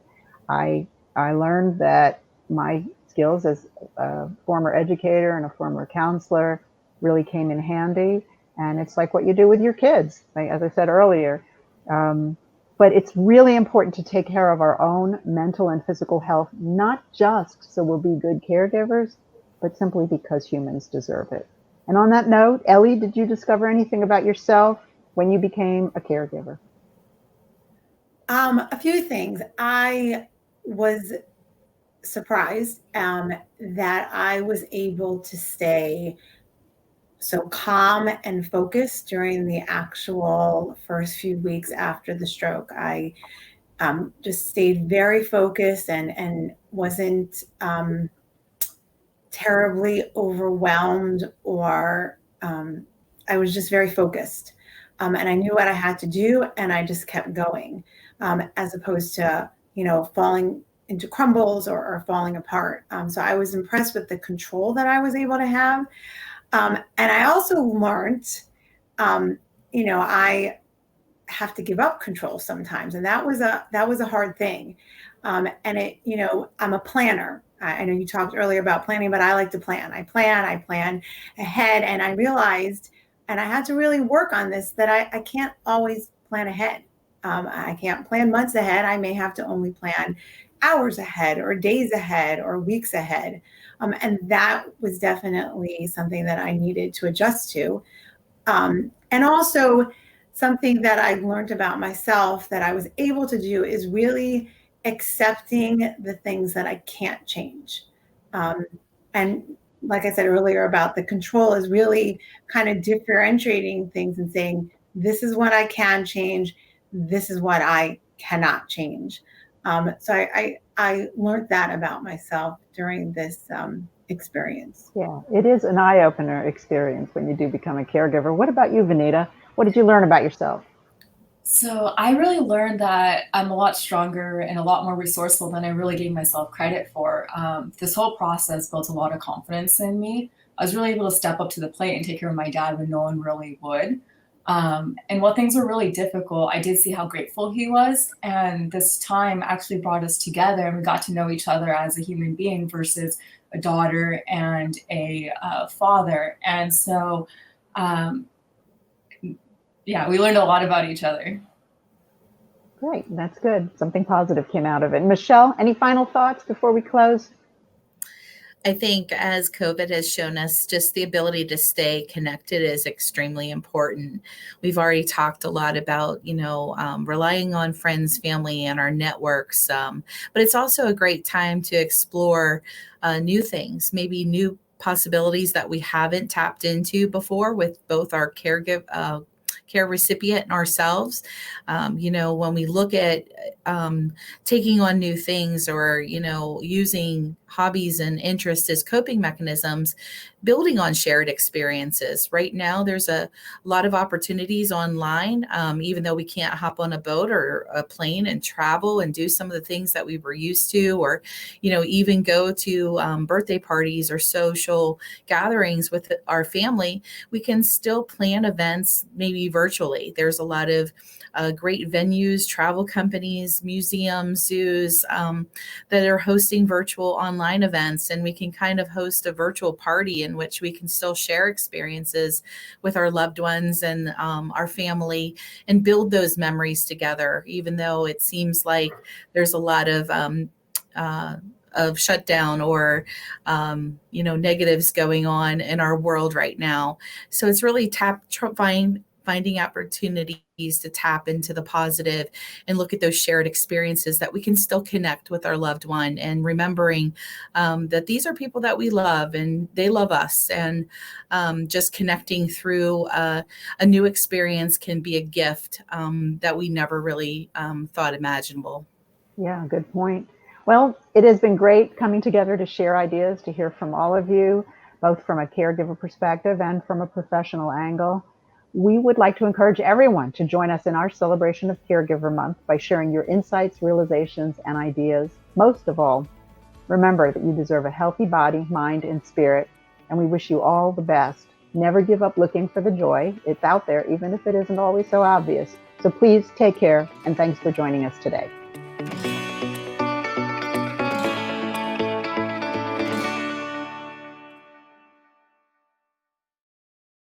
Speaker 1: I learned that my skills as a former educator and a former counselor really came in handy. And it's like what you do with your kids, as I said earlier. But it's really important to take care of our own mental and physical health, not just so we'll be good caregivers, but simply because humans deserve it. And on that note, Ellie, did you discover anything about yourself when you became a caregiver?
Speaker 3: A few things. I was surprised that I was able to stay so calm and focused during the actual first few weeks after the stroke. I just stayed very focused and wasn't terribly overwhelmed, or I was just very focused. And I knew what I had to do, and I just kept going, as opposed to, falling into crumbles or falling apart. So I was impressed with the control that I was able to have. And I also learned, I have to give up control sometimes. And that was a hard thing. And I'm a planner. I know you talked earlier about planning, but I like to plan. I plan ahead. And I realized, and I had to really work on this, that I can't always plan ahead. I can't plan months ahead. I may have to only plan hours ahead, or days ahead, or weeks ahead. And that was definitely something that I needed to adjust to. And also something that I learned about myself that I was able to do is really accepting the things that I can't change. And like I said earlier about the control, is really kind of differentiating things and saying, this is what I can change. This is what I cannot change. So I learned that about myself during this experience.
Speaker 1: Yeah, it is an eye-opener experience when you do become a caregiver. What about you, Vanita? What did you learn about yourself?
Speaker 4: So I really learned that I'm a lot stronger and a lot more resourceful than I really gave myself credit for. This whole process built a lot of confidence in me. I was really able to step up to the plate and take care of my dad when no one really would. And while things were really difficult, I did see how grateful he was. And this time actually brought us together, and we got to know each other as a human being versus a daughter and a father. And so, yeah, we learned a lot about each other.
Speaker 1: Great, that's good. Something positive came out of it. Michelle, any final thoughts before we close?
Speaker 2: I think as COVID has shown us, just the ability to stay connected is extremely important. We've already talked a lot about, relying on friends, family, and our networks. But it's also a great time to explore new things, maybe new possibilities that we haven't tapped into before with both our care recipient and ourselves. When we look at taking on new things, or, using hobbies and interests as coping mechanisms, building on shared experiences. Right now, there's a lot of opportunities online, even though we can't hop on a boat or a plane and travel and do some of the things that we were used to, or, even go to birthday parties or social gatherings with our family. We can still plan events, maybe virtually. There's a lot of great venues, travel companies, museums, zoos that are hosting virtual online events, and we can kind of host a virtual party in which we can still share experiences with our loved ones and our family, and build those memories together, even though it seems like there's a lot of shutdown or, negatives going on in our world right now. So it's really finding opportunities to tap into the positive and look at those shared experiences that we can still connect with our loved one, and remembering that these are people that we love and they love us. And just connecting through a new experience can be a gift that we never really thought imaginable.
Speaker 1: Yeah, good point. Well, it has been great coming together to share ideas, to hear from all of you, both from a caregiver perspective and from a professional angle. We would like to encourage everyone to join us in our celebration of Caregiver Month by sharing your insights, realizations, and ideas. Most of all, remember that you deserve a healthy body, mind, and spirit, and we wish you all the best. Never give up looking for the joy. It's out there, even if it isn't always so obvious. So please take care, and thanks for joining us today.